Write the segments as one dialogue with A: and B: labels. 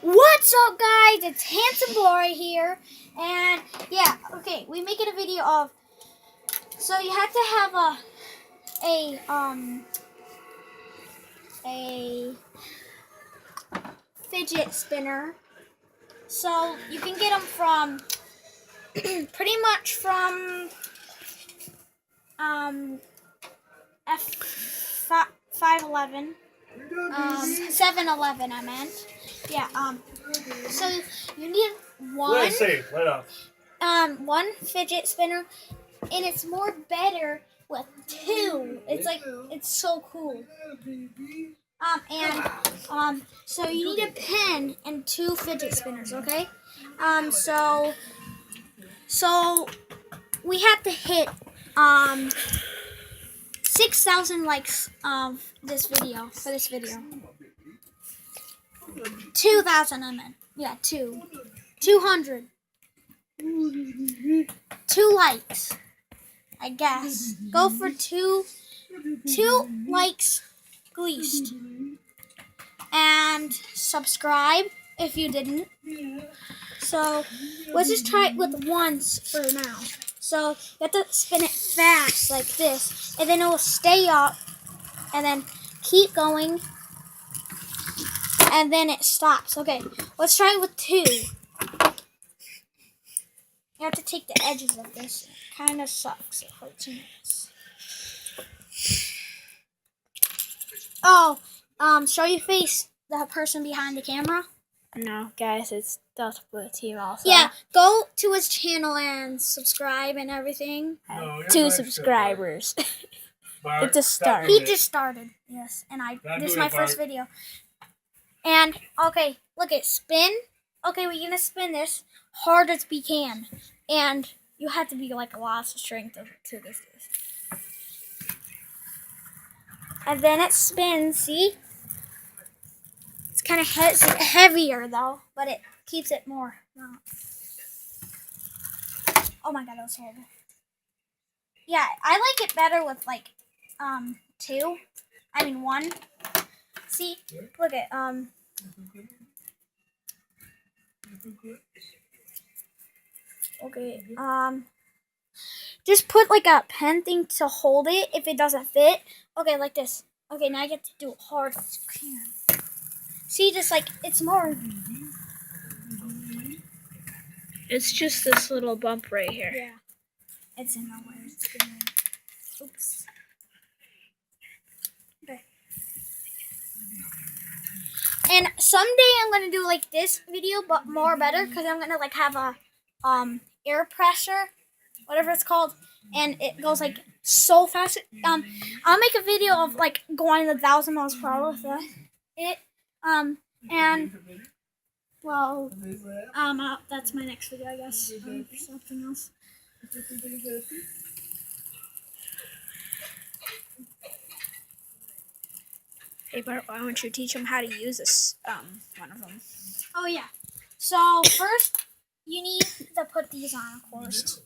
A: What's up, guys? It's Handsome Boy here, and yeah, okay, we making a video of. So you have to have a fidget spinner. So you can get them from pretty much from F 511 7-Eleven. I meant. Yeah. So you need one. One fidget spinner, and it's more better with two. It's so cool. So you need a pen and two fidget spinners, okay? So we have to hit 6,000 likes of this video for this video. 2,000, I meant. Yeah, 200. 2 likes, I guess. Go for two likes at least. And subscribe if you didn't. So let's just try it with once for now. So you have to spin it fast like this, and then it will stay up, and then keep going, and then it stops. Okay, let's try it with two. You have to take the edges of this. It kind of sucks. It hurts your hands. Oh, show your face, the person behind the camera.
B: No, guys, it's Delta Blue Team also.
A: Yeah, go to his channel and subscribe and everything.
B: 2 subscribers. It's a start.
A: He just started, yes, and this is my first video. And, okay, look it, spin. Okay, we're gonna spin this hard as we can. And you have to be like a lot of strength to this. And then it spins, see? It's kind of heavier though, but it keeps it more. Oh my god, that was horrible. Yeah, I like it better with like 1. See? Look at okay, just put like a pen thing to hold it if it doesn't fit. Okay, like this. Okay, now you have to do it hard as you can. See, just like, it's more.
B: It's just this little bump right here.
A: Yeah. It's in my way. Oops. Okay. And someday I'm going to do like this video, but more better, because I'm going to like have a air pressure, whatever it's called, and it goes like so fast. I'll make a video of like going 1,000 miles per hour with it. And well, that's my next video, I guess. Something else.
B: Hey, Bart, why don't you teach them how to use this? One of them.
A: Oh yeah. So first, you need to put these on, of course.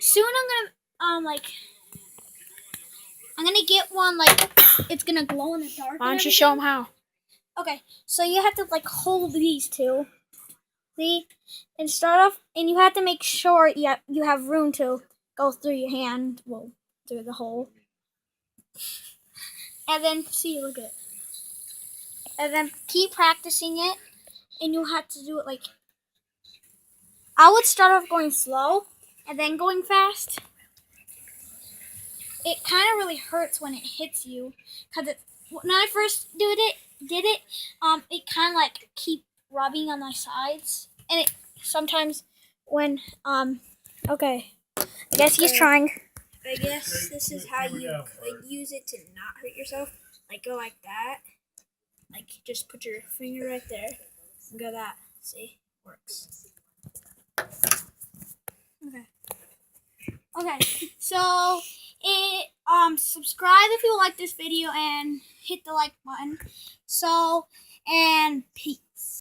A: Soon I'm gonna get one like it's gonna glow in the dark.
B: Why don't you show them how?
A: Okay, so you have to like hold these two, see, and start off, and you have to make sure you have room to go through your hand, through the hole, and then see, look at it, and then keep practicing it, and you have to do it like. I would start off going slow, and then going fast. It kind of really hurts when it hits you, because when I first did it, it kind of like keep rubbing on my sides, and it sometimes when okay, I guess he's trying.
B: I guess this is how you like use it to not hurt yourself. Like go like that. Like just put your finger right there and go that. See, works.
A: Okay, so subscribe if you like this video and hit the like button. So, and peace.